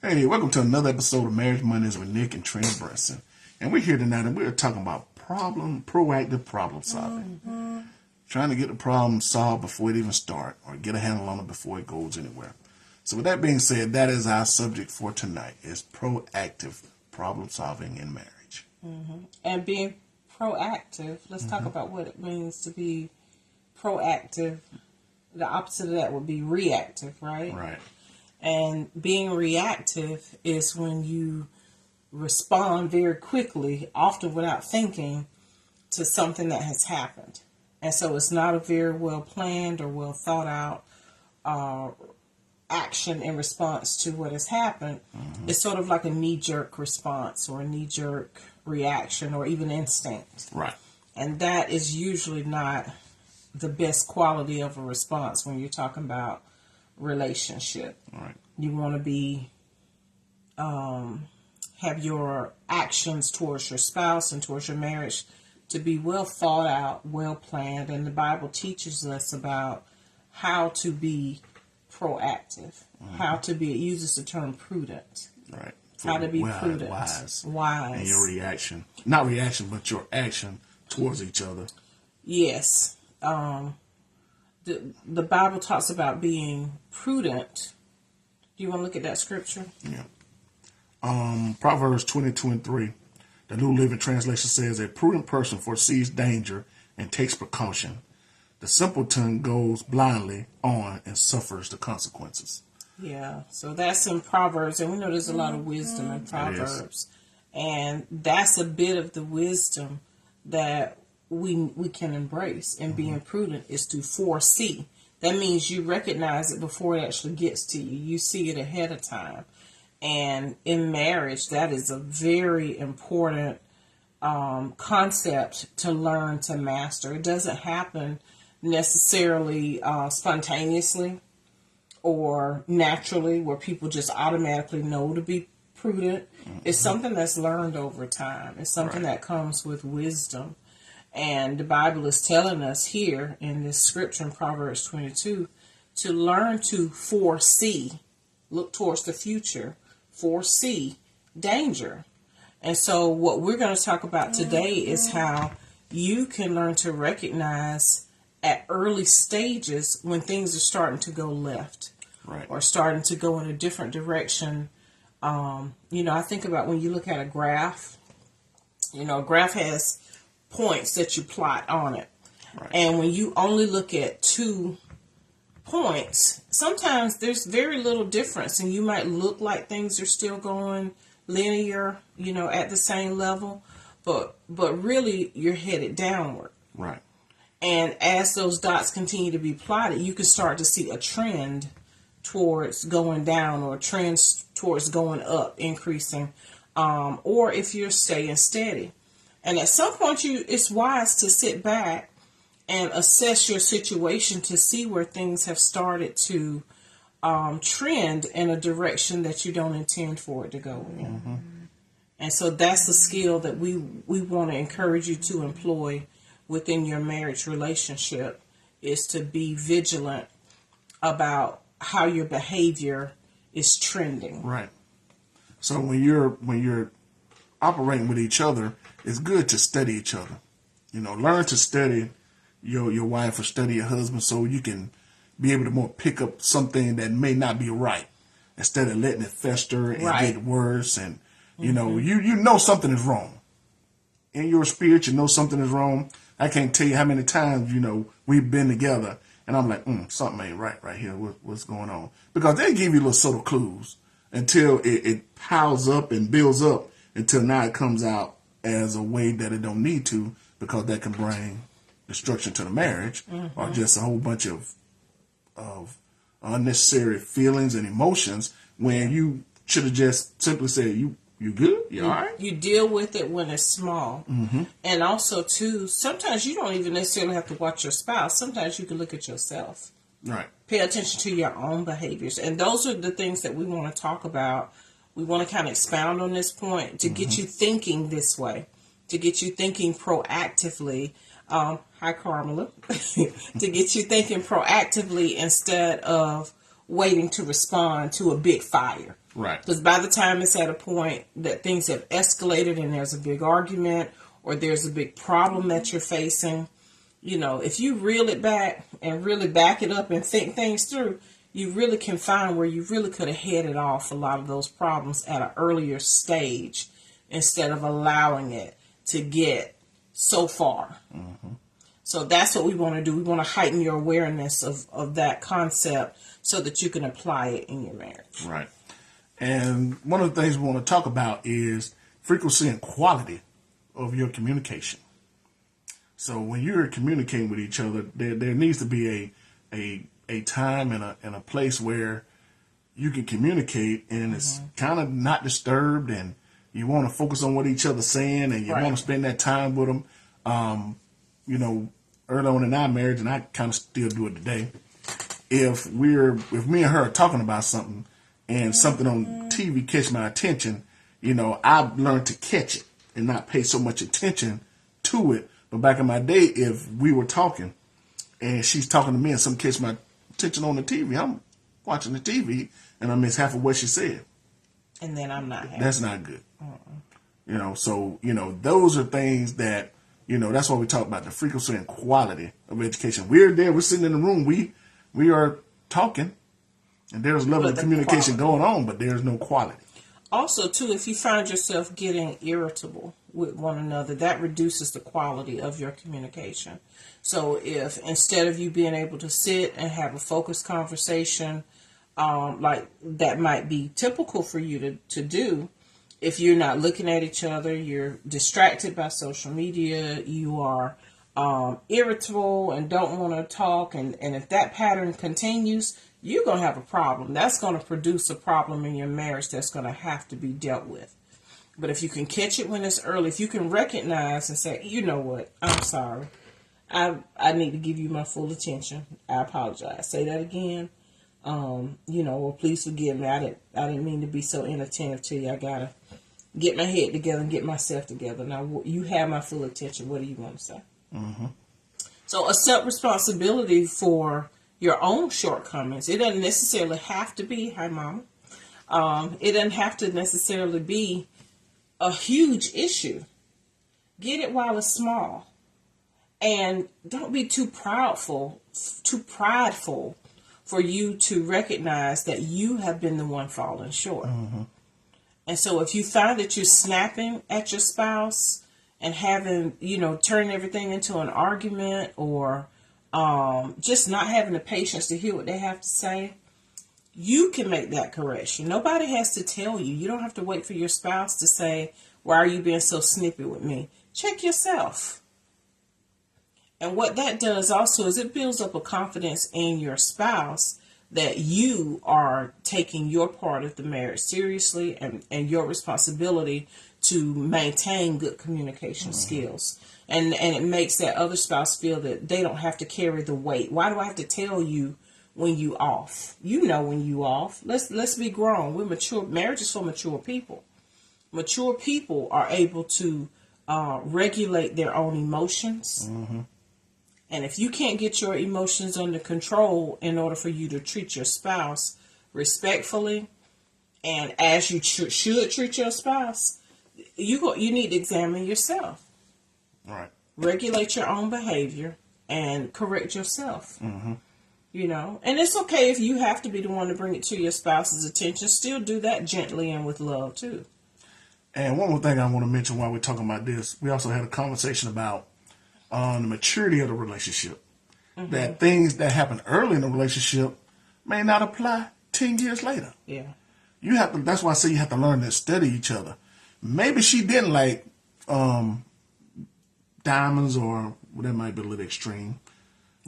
Hey, welcome to another episode of Marriage Mondays with Nick and Trina Brunson. And we're here tonight and we're talking about proactive problem solving. Trying to get the problem solved before it even starts or get a handle on it before it goes anywhere. So with that being said, that is our subject for tonight, is proactive problem solving in marriage. And being proactive, let's talk about what it means to be proactive. The opposite of that would be reactive, right? Right. And being reactive is when you respond very quickly, often without thinking, to something that has happened. And so it's not a very well planned or well thought out action in response to what has happened. It's sort of like a knee-jerk response or a knee-jerk reaction or even instinct. Right. And that is usually not the best quality of a response when you're talking about relationship. Right. You want to be have your actions towards your spouse and towards your marriage to be well thought out, well planned, and the Bible teaches us about how to be proactive, how to be, it uses the term prudent. Right. How to be prudent. Wise. Wise. And your reaction, not reaction, but your action towards each other. Yes. The Bible talks about being prudent. Do you want to look at that scripture? Yeah. Proverbs 22:3. The New Living Translation says, a prudent person foresees danger and takes precaution. The simpleton goes blindly on and suffers the consequences. Yeah, so that's in Proverbs, and we know there's a lot of wisdom in Proverbs. And that's a bit of the wisdom that we can embrace in being prudent, is to foresee. That means you recognize it before it actually gets to you. You see it ahead of time. And in marriage, that is a very important concept to learn to master. It doesn't happen necessarily spontaneously or naturally where people just automatically know to be prudent. It's something that's learned over time. It's something that comes with wisdom. And the Bible is telling us here in this scripture in Proverbs 22 to learn to foresee, look towards the future, foresee danger. And so what we're going to talk about today is how you can learn to recognize at early stages when things are starting to go left, Right. or starting to go in a different direction. I think about when you look at a graph, a graph has points that you plot on it. Right. And when you only look at 2 points, sometimes there's very little difference, and you might look like things are still going linear, at the same level, but really you're headed downward. Right. And as those dots continue to be plotted, you can start to see a trend towards going down or a trend towards going up, increasing, or if you're staying steady. And at some point, it's wise to sit back and assess your situation to see where things have started to trend in a direction that you don't intend for it to go in. And so that's the skill that we want to encourage you to employ within your marriage relationship, is to be vigilant about how your behavior is trending. Right. So when you're operating with each other, it's good to study each other. Learn to study your wife or study your husband so you can be able to more pick up something that may not be right instead of letting it fester and get worse. And, you know something is wrong. In your spirit, you know something is wrong. I can't tell you how many times, we've been together and I'm like, something ain't right here. What's going on? Because they give you little subtle clues until it piles up and builds up until now it comes out as a way that it don't need to, because that can bring destruction to the marriage or just a whole bunch of unnecessary feelings and emotions when you should have just simply said, you good? You all right? You deal with it when it's small. And also, too, sometimes you don't even necessarily have to watch your spouse. Sometimes you can look at yourself. Right. Pay attention to your own behaviors. And those are the things that we want to talk about. We want to kind of expound on this point to get you thinking this way, to get you thinking proactively. Hi, Carmela. To get you thinking proactively instead of waiting to respond to a big fire. Right. Because by the time it's at a point that things have escalated and there's a big argument or there's a big problem that you're facing, if you reel it back and really back it up and think things through, you really can find where you really could have headed off a lot of those problems at an earlier stage instead of allowing it to get so far. Mm-hmm. So that's what we want to do. We want to heighten your awareness of that concept so that you can apply it in your marriage. Right. And one of the things we want to talk about is frequency and quality of your communication. So when you're communicating with each other, there needs to be a time and a place where you can communicate and it's kind of not disturbed, and you want to focus on what each other's saying, and you want to spend that time with them. Early on in our marriage, and I kind of still do it today. If me and her are talking about something and something on TV catch my attention, I've learned to catch it and not pay so much attention to it. But back in my day, if we were talking and she's talking to me and something catch my attention on the TV, I'm watching the TV and I miss half of what she said. And then I'm not happy. That's not good. So those are things that, that's why we talk about the frequency and quality of education. We're there, we're sitting in the room, we are talking, and there's a level of communication going on, but there's no quality. Also, too, if you find yourself getting irritable with one another, that reduces the quality of your communication. So if instead of you being able to sit and have a focused conversation, like that might be typical for you to do, if you're not looking at each other, you're distracted by social media, you are irritable and don't want to talk, and if that pattern continues, you're going to have a problem. That's going to produce a problem in your marriage that's going to have to be dealt with. But if you can catch it when it's early, if you can recognize and say, you know what, I'm sorry. I need to give you my full attention. I apologize. Say that again. Well, please forgive me. I didn't mean to be so inattentive to you. I got to get my head together and get myself together. Now, you have my full attention. What do you want to say? Mm-hmm. So accept responsibility for your own shortcomings. It doesn't necessarily have to be, hi, Mama. It doesn't have to necessarily be a huge issue. Get it while it's small. And don't be too prideful for you to recognize that you have been the one falling short. Mm-hmm. And so if you find that you're snapping at your spouse and having, turning everything into an argument, or just not having the patience to hear what they have to say, you can make that correction. Nobody has to tell you. You don't have to wait for your spouse to say, why are you being so snippy with me? Check yourself. And what that does also is it builds up a confidence in your spouse that you are taking your part of the marriage seriously, and your responsibility to maintain good communication skills. And it makes that other spouse feel that they don't have to carry the weight. Why do I have to tell you when you off? You know when you off. Let's be grown. We're mature. Marriage is for mature people. Mature people are able to regulate their own emotions. Mm-hmm. And if you can't get your emotions under control in order for you to treat your spouse respectfully, and as you should treat your spouse, you need to examine yourself. Right. Regulate your own behavior and correct yourself. Mm-hmm. And it's okay if you have to be the one to bring it to your spouse's attention. Still do that gently and with love too. And one more thing I want to mention while we're talking about this, we also had a conversation about the maturity of the relationship. Mm-hmm. That things that happen early in the relationship may not apply 10 years later. Yeah. That's why I say you have to learn to study each other. Maybe she didn't like diamonds, or that might be a little extreme.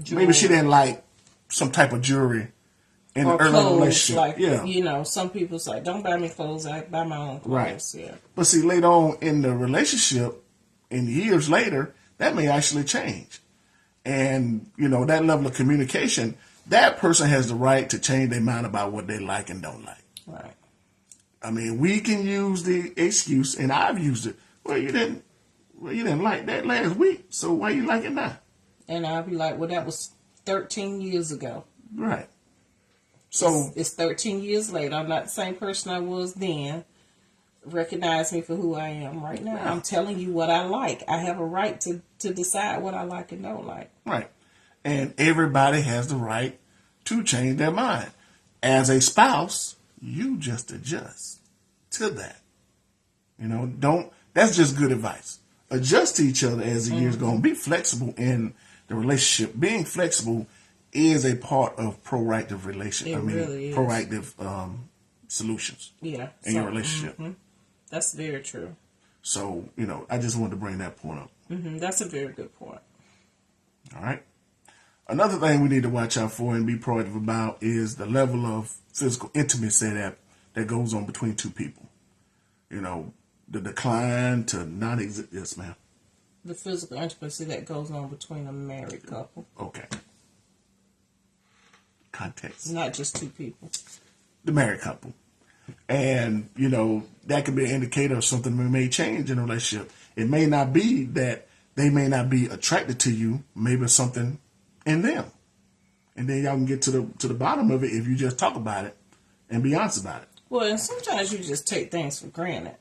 Jewelry. Maybe she didn't like some type of jewelry in the early relationship. Some people's like, don't buy me clothes, I buy my own clothes. Right. Yeah. But see, later on in the relationship, in years later, that may actually change. And, that level of communication, that person has the right to change their mind about what they like and don't like. Right. I mean, we can use the excuse, and I've used it. Well, you didn't like that last week, so why you like it now? And I'll be like, well, that was 13 years ago. Right. So it's 13 years later. I'm not the same person I was then. Recognize me for who I am right now. I'm telling you what I like. I have a right to decide what I like and don't like. right. And everybody has the right to change their mind. As a spouse, you just adjust to that. That's just good advice. Adjust to each other as the years go on. Be flexible in the relationship. Being flexible is a part of proactive Really is. proactive solutions in your relationship. That's very true. So, I just wanted to bring that point up. That's a very good point. All right. Another thing we need to watch out for and be proactive about is the level of physical intimacy that goes on between two people. The decline to non-exist. Yes, ma'am. The physical intimacy that goes on between a married couple. Okay. Context. Not just two people. The married couple. And, that could be an indicator of something that may change in a relationship. It may not be that they may not be attracted to you. Maybe it's something in them. And then y'all can get to the bottom of it if you just talk about it and be honest about it. Well, and sometimes you just take things for granted.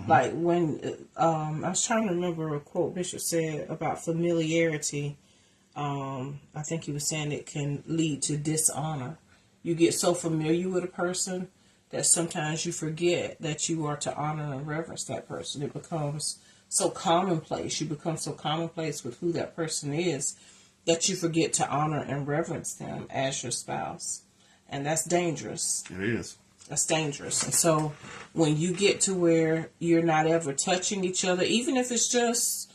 Like when, I was trying to remember a quote Bishop said about familiarity. I think he was saying it can lead to dishonor. You get so familiar with a person that sometimes you forget that you are to honor and reverence that person. It becomes so commonplace. You become so commonplace with who that person is that you forget to honor and reverence them as your spouse. And that's dangerous. It is. That's dangerous. And so when you get to where you're not ever touching each other, even if it's just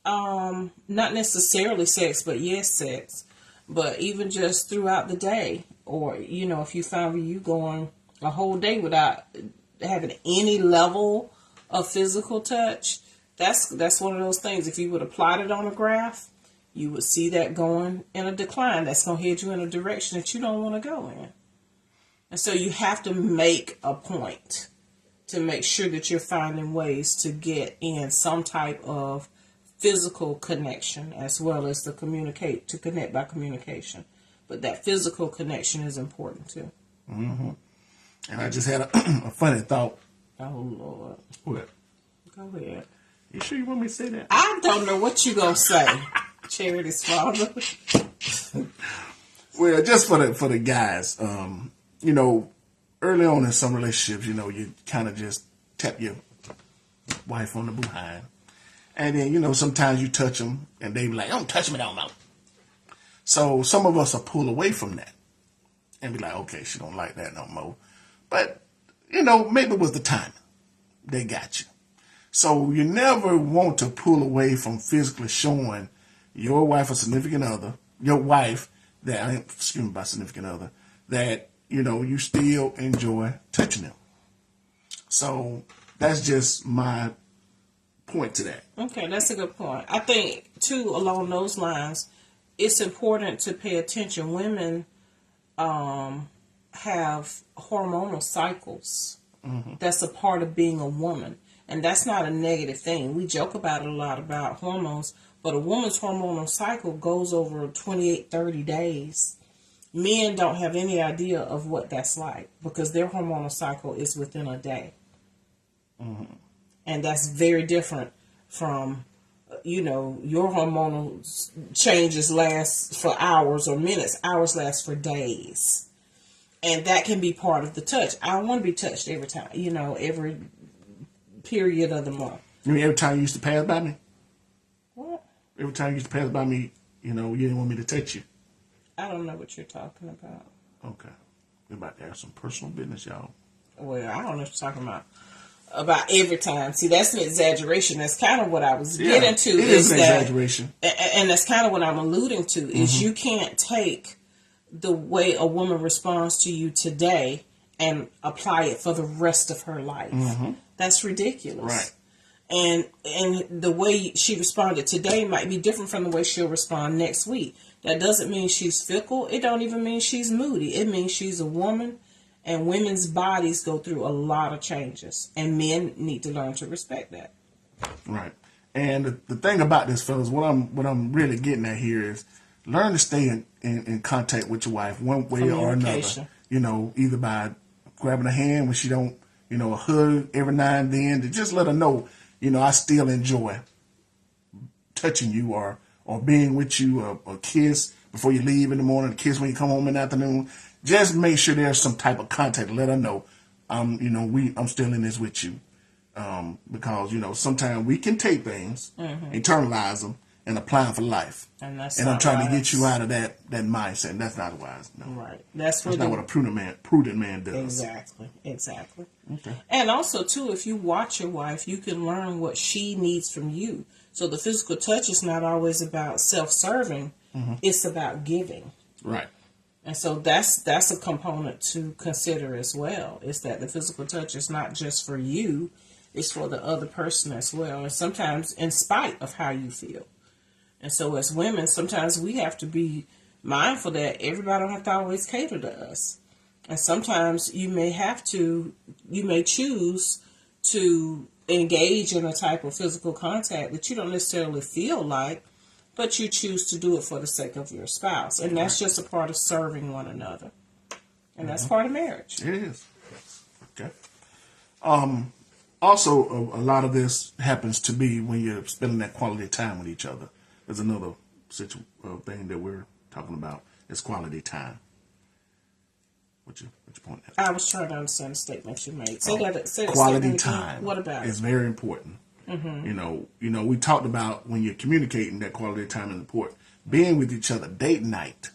not necessarily sex, but yes, sex, but even just throughout the day, or, if you found you going a whole day without having any level of physical touch, that's one of those things. If you would have plotted on a graph, you would see that going in a decline. That's going to head you in a direction that you don't want to go in. And so you have to make a point to make sure that you're finding ways to get in some type of physical connection as well as to connect by communication. But that physical connection is important too. Mm-hmm. And I just had a funny thought. Oh, Lord. What? Go ahead. You sure you want me to say that? I don't know what you going to say, Charity's father. Well, just for the guys, early on in some relationships, you kind of just tap your wife on the behind. And then, sometimes you touch them and they be like, don't touch me, don't know. So some of us will pull away from that and be like, okay, she don't like that no more. But, maybe it was the timing. They got you. So you never want to pull away from physically showing your wife or significant other, your wife, that you still enjoy touching them. So that's just my point to that. Okay, that's a good point. I think, too, along those lines, it's important to pay attention. Women have hormonal cycles. Mm-hmm. That's a part of being a woman. And that's not a negative thing. We joke about it a lot about hormones, but a woman's hormonal cycle goes over 28, 30 days. Men don't have any idea of what that's like because their hormonal cycle is within a day. Mm-hmm. And that's very different from, your hormonal changes last for hours or minutes. Ours last for days. And that can be part of the touch. I want to be touched every time, every period of the month. You mean every time you used to pass by me? What? Every time you used to pass by me, you didn't want me to touch you. I don't know what you're talking about. Okay. We're about to have some personal business, y'all. Well, I don't know what you're talking about every time. See, that's an exaggeration. That's kind of what I was getting to. It is an exaggeration. And that's kind of what I'm alluding to, is you can't take the way a woman responds to you today and apply it for the rest of her life. Mm-hmm. That's ridiculous. Right. And the way she responded today might be different from the way she'll respond next week. That doesn't mean she's fickle. It don't even mean she's moody. It means she's a woman, and women's bodies go through a lot of changes, and men need to learn to respect that. Right. And the thing about this, fellas, what I'm really getting at here is learn to stay in contact with your wife one way or another. either by grabbing her hand when she don't, a hug every now and then to just let her know, I still enjoy touching you or being with you, or kiss before you leave in the morning, a kiss when you come home in the afternoon. Just make sure there's some type of contact to let her know, I'm still in this with you. Because, sometimes we can take things, internalize them, and apply them for life. And I'm trying to get you out of that mindset. And that's not wise. No. Right. That's not what a prudent man does. Exactly. Okay. And also, too, if you watch your wife, you can learn what she needs from you. So the physical touch is not always about self-serving. It's about giving. Right. And so that's a component to consider as well, is that the physical touch is not just for you, it's for the other person as well. And sometimes in spite of how you feel. And so as women, sometimes we have to be mindful that everybody don't have to always cater to us. And sometimes you may choose to engage in a type of physical contact that you don't necessarily feel like, but you choose to do it for the sake of your spouse. And that's just a part of serving one another. And that's part of marriage. It is. Okay. Also, a lot of this happens to be when you're spending that quality time with each other. There's another thing that we're talking about. It's quality time. What's your point? I was trying to understand the statement you made. Say quality time. What about it? It's very important. We talked about when you're communicating that quality time is important. Being with each other, date night.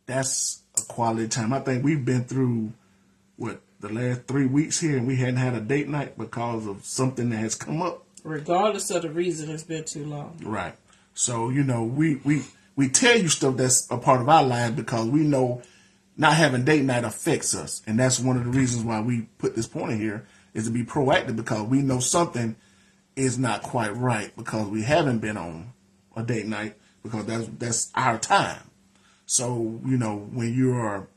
That's a quality time. I think we've been through the last 3 weeks here, and we hadn't had a date night because of something that has come up. Regardless of the reason, it's been too long. Right. So we tell you stuff that's a part of our lives because we know not having date night affects us, and that's one of the reasons why we put this point in here is to be proactive, because we know something is not quite right because we haven't been on a date night, because that's our time. So, when you are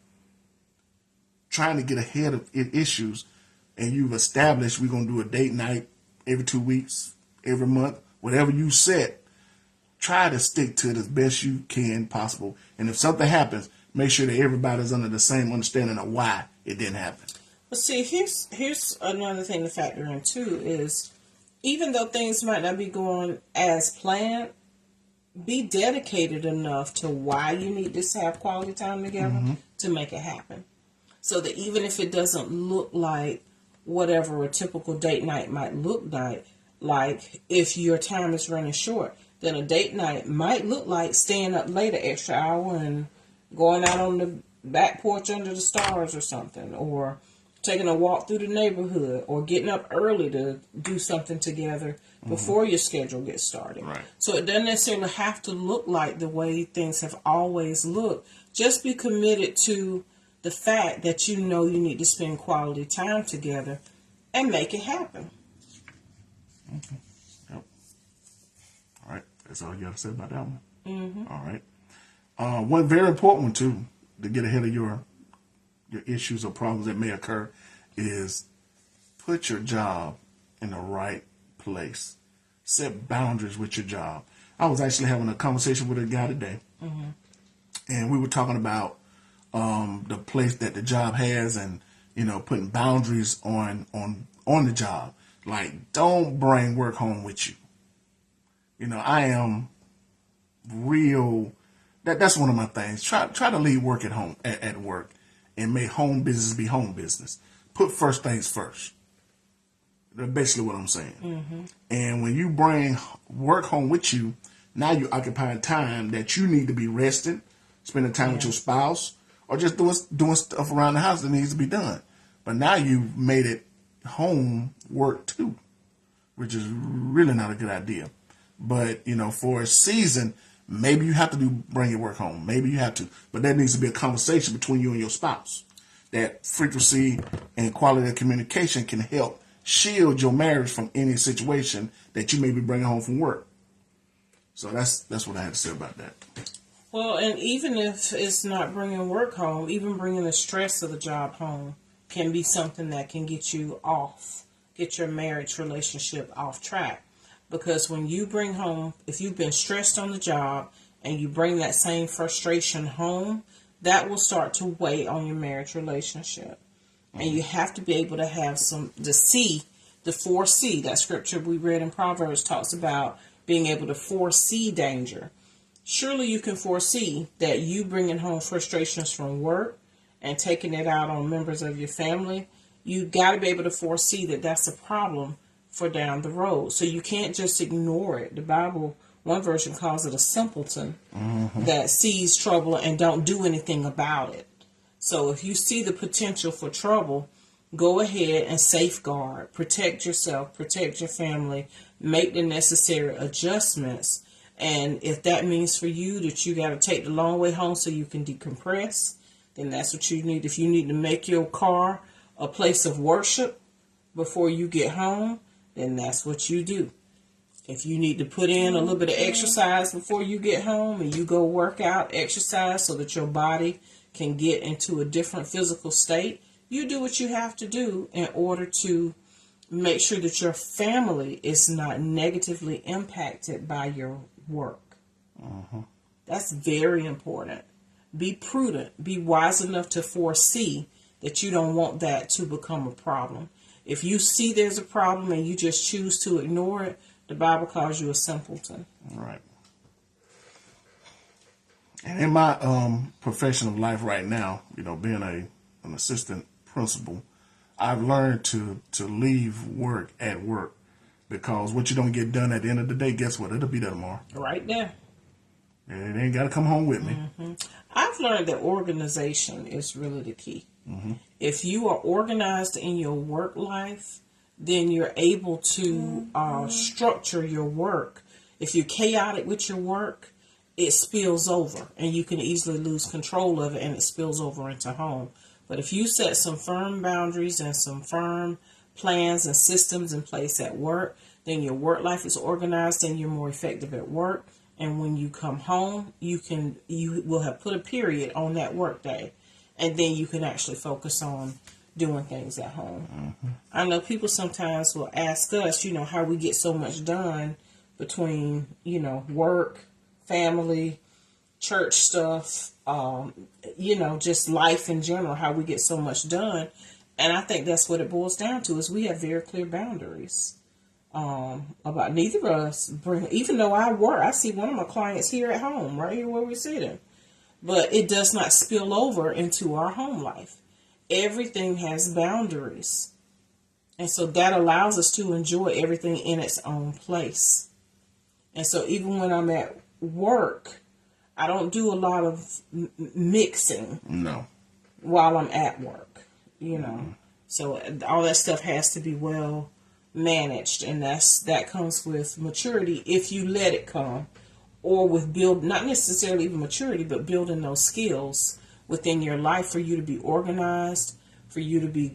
trying to get ahead of issues and you've established we're going to do a date night every 2 weeks, every month, whatever you set, try to stick to it as best you can possible. And if something happens, make sure that everybody's under the same understanding of why it didn't happen. But see, here's another thing to factor in too is, even though things might not be going as planned, be dedicated enough to why you need to have quality time together to make it happen. So that even if it doesn't look like whatever a typical date night might look like if your time is running short, then a date night might look like staying up late an extra hour and going out on the back porch under the stars or something, or taking a walk through the neighborhood, or getting up early to do something together before your schedule gets started. Right. So it doesn't necessarily have to look like the way things have always looked. Just be committed to the fact that you need to spend quality time together and make it happen. Okay. Yep. All right. That's all you got to say about that one. All right. One very important one, too, to get ahead of your issues or problems that may occur, is put your job in the right place. Set boundaries with your job. I was actually having a conversation with a guy today, and we were talking about the place that the job has, and putting boundaries on the job. Like, don't bring work home with you. I am real. That's one of my things. Try to leave work at home at work, and make home business be home business. Put first things first. That's basically what I'm saying. And when you bring work home with you, now you're occupying time that you need to be resting, spending time with your spouse, or just doing stuff around the house that needs to be done. But now you've made it home work too, which is really not a good idea. But, for a season, maybe you have to bring your work home. Maybe you have to. But that needs to be a conversation between you and your spouse. That frequency and quality of communication can help shield your marriage from any situation that you may be bringing home from work. So that's what I had to say about that. Well, and even if it's not bringing work home, even bringing the stress of the job home can be something that can get your marriage relationship off track. Because when you bring home, if you've been stressed on the job and you bring that same frustration home, that will start to weigh on your marriage relationship. And you have to be able to have the foresee. That scripture we read in Proverbs talks about being able to foresee danger. Surely you can foresee that you bringing home frustrations from work and taking it out on members of your family. You got to be able to foresee that that's a problem for down the road. So you can't just ignore it. The Bible, one version calls it a simpleton that sees trouble and don't do anything about it. So if you see the potential for trouble, go ahead and safeguard, protect yourself, protect your family, make the necessary adjustments. And if that means for you that you got to take the long way home so you can decompress, then that's what you need. If you need to make your car a place of worship before you get home, then that's what you do. If you need to put in a little bit of exercise before you get home and you go work out, exercise so that your body can get into a different physical state, you do what you have to do in order to make sure that your family is not negatively impacted by your work. That's very important. Be prudent. Be wise enough to foresee that you don't want that to become a problem. If you see there's a problem and you just choose to ignore it, the Bible calls you a simpleton. Right. And in my profession of life right now, being an assistant principal, I've learned to leave work at work, because what you don't get done at the end of the day, guess what? It'll be there tomorrow. Right there. And it ain't got to come home with me. I've learned that organization is really the key. If you are organized in your work life, then you're able to structure your work. If you're chaotic with your work, it spills over and you can easily lose control of it and it spills over into home. But if you set some firm boundaries and some firm plans and systems in place at work, then your work life is organized and you're more effective at work. And when you come home, you will have put a period on that work day, and then you can actually focus on doing things at home. I know people sometimes will ask us, how we get so much done between, work, family, church stuff, just life in general, how we get so much done. And I think that's what it boils down to, is we have very clear boundaries about neither of us even though I see one of my clients here at home, right here where we're sitting, but it does not spill over into our home life. Everything has boundaries. And so that allows us to enjoy everything in its own place. And so even when I'm at work, I don't do a lot of mixing. No. While I'm at work, So all that stuff has to be well managed, and that comes with maturity if you let it come, or with not necessarily even maturity, but building those skills within your life for you to be organized, for you to be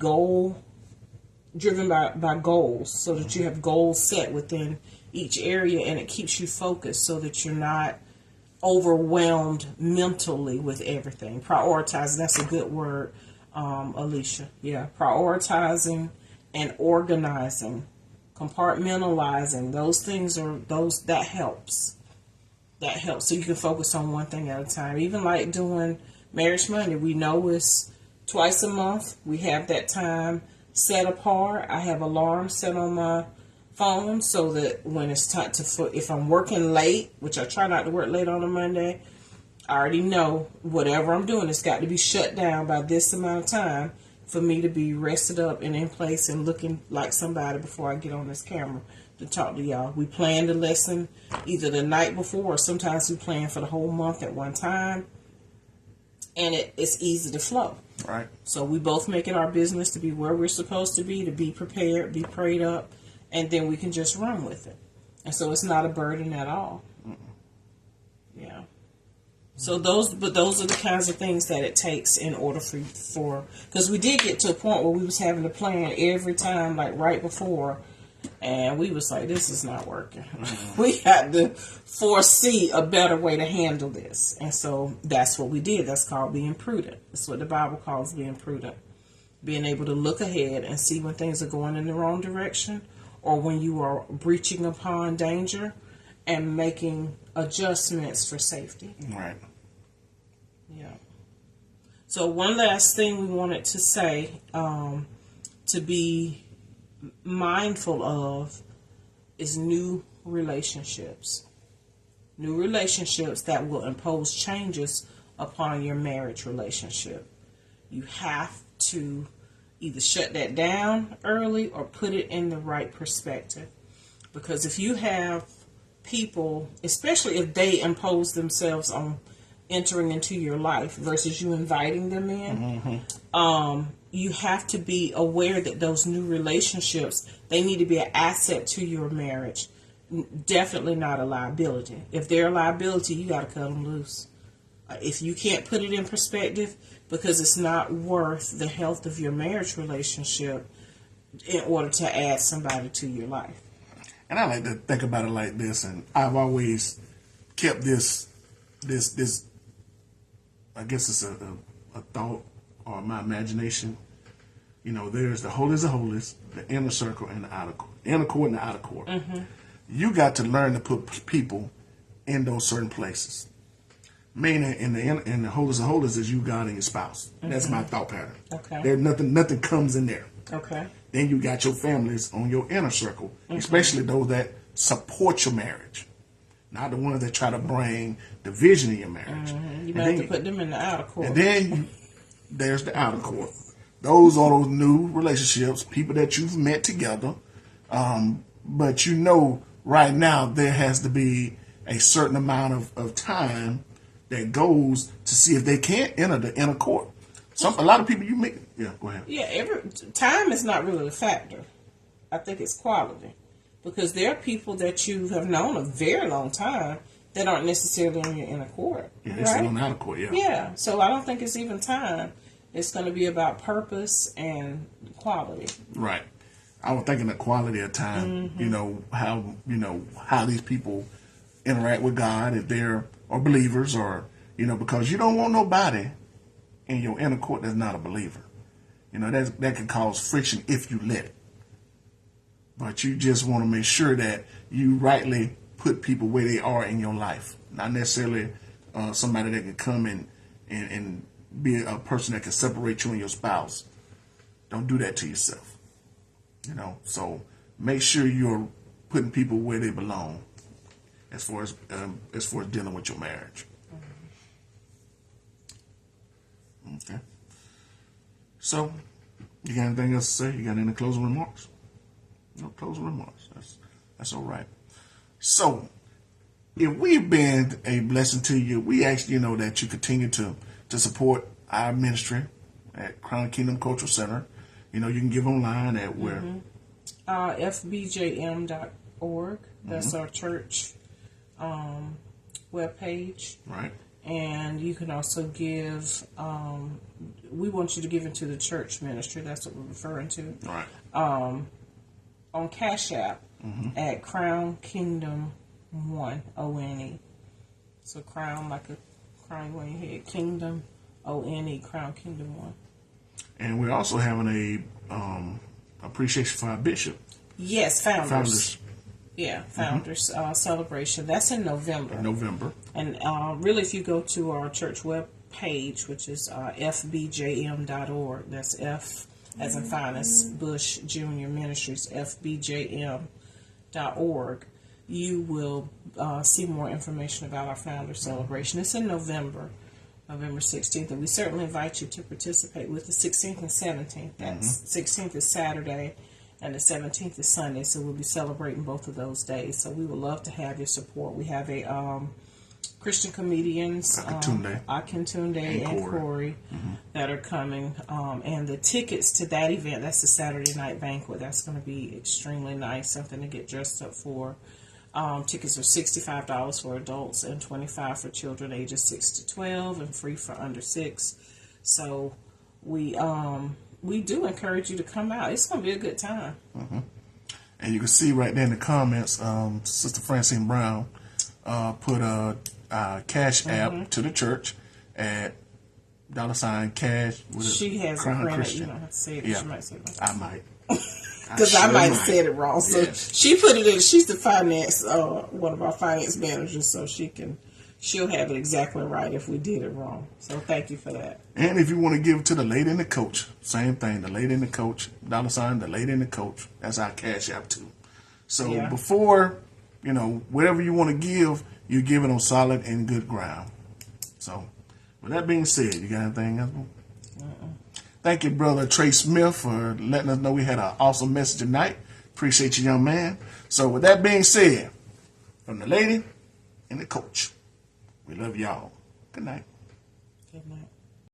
driven by goals, so that you have goals set within each area, and it keeps you focused so that you're not overwhelmed mentally with everything. Prioritizing, that's a good word, Alicia. Yeah, prioritizing and organizing, compartmentalizing, those things that helps. That helps, so you can focus on one thing at a time. Even like doing Marriage Monday, we know it's twice a month. We have that time set apart. I have alarms set on my phone so that when it's time if I'm working late, which I try not to work late on a Monday, I already know whatever I'm doing, it's got to be shut down by this amount of time for me to be rested up and in place and looking like somebody before I get on this camera to talk to y'all. We plan the lesson either the night before, or sometimes we plan for the whole month at one time, and it's easy to flow. Right. So we both make it our business to be where we're supposed to be prepared, be prayed up, and then we can just run with it. And so it's not a burden at all. Yeah. So those are the kinds of things that it takes in order for because we did get to a point where we was having to plan every time, like right before, and we was like, this is not working. We had to foresee a better way to handle this. And so that's what we did. That's called being prudent. That's what the Bible calls being prudent. Being able to look ahead and see when things are going in the wrong direction, or when you are breaching upon danger, and making adjustments for safety. Right. Yeah. So one last thing we wanted to say, to be mindful of, is new relationships. New relationships that will impose changes upon your marriage relationship. You have to either shut that down early or put it in the right perspective. Because if you have people, especially if they impose themselves on entering into your life versus you inviting them in, you have to be aware that those new relationships, they need to be an asset to your marriage. Definitely not a liability. If they're a liability, you got to cut them loose. If you can't put it in perspective, because it's not worth the health of your marriage relationship in order to add somebody to your life. And I like to think about it like this, and I've always kept this, I guess it's a thought or my imagination. You know, there's the holiest of holies, the inner circle, and the outer court. Inner court and the outer court. You got to learn to put people in those certain places. Meaning, in the holiest of holies is you, God, and your spouse. That's my thought pattern. Okay. There's nothing comes in there. Okay. Then you got your families on your inner circle, especially those that support your marriage, not the ones that try to bring division in your marriage. You might have to put them in the outer court. And then there's the outer court. Those are those new relationships, people that you've met together. But you know, right now there has to be a certain amount of time that goes to see if they can't enter the inner court. A lot of people you meet. Yeah, go ahead. Yeah, time is not really a factor. I think it's quality. Because there are people that you have known a very long time that aren't necessarily on your inner court. Yeah, they're still on the outer court, yeah. Yeah, so I don't think it's even time. It's going to be about purpose and quality. Right. I was thinking the quality of time, how these people interact with God, if they're or believers, or, because you don't want nobody in your inner court that's not a believer. That can cause friction if you let it. But you just want to make sure that you rightly put people where they are in your life. Not necessarily somebody that can come and be a person that can separate you and your spouse. Don't do that to yourself. So make sure you're putting people where they belong as far as dealing with your marriage. Okay. So, you got anything else to say? You got any closing remarks? No closing remarks. That's all right. So, if we've been a blessing to you, we ask that you continue to support our ministry at Crown Kingdom Cultural Center. You can give online at where? fbjm.org. That's our church webpage. Right. And you can also give, we want you to give into the church ministry. That's what we're referring to. Right. On Cash App at Crown Kingdom 1, O-N-E. So crown like a crown on your head. Kingdom, O-N-E, Crown Kingdom 1. And we're also having a appreciation for our bishop. Yes, Founders. Yeah, Founders celebration. That's in November. And really, if you go to our church web page, which is fbjm.org, that's F as in Finace, Bush Junior Ministries, fbjm.org, you will see more information about our Founders celebration. It's in November 16th, and we certainly invite you to participate with the 16th and 17th. That's 16th is Saturday, and the 17th is Sunday, so we'll be celebrating both of those days. So we would love to have your support. We have a Christian comedians, Akintunde and Corey, that are coming. And the tickets to that event, that's the Saturday night banquet. That's going to be extremely nice, something to get dressed up for. Tickets are $65 for adults and $25 for children ages 6 to 12 and free for under 6. So we do encourage you to come out. It's going to be a good time. And you can see right there in the comments, Sister Francine Brown put a Cash App to the church at $cash. She has Crown a Christian. You don't have to say it. Yeah. She might say it. I might. Because I might have said it wrong. So yes. she put it in. She's the finance, one of our finance managers, so she she'll have it exactly right if we did it wrong. So thank you for that. And if you want to give it to the lady and the coach, same thing. The lady and the coach, $, the lady and the coach. That's our Cash App too. So before, whatever you want to give, you give it on solid and good ground. So with that being said, you got anything else? Thank you, Brother Trey Smith, for letting us know we had an awesome message tonight. Appreciate you, young man. So with that being said, from the lady and the coach, we love y'all. Good night. Good night.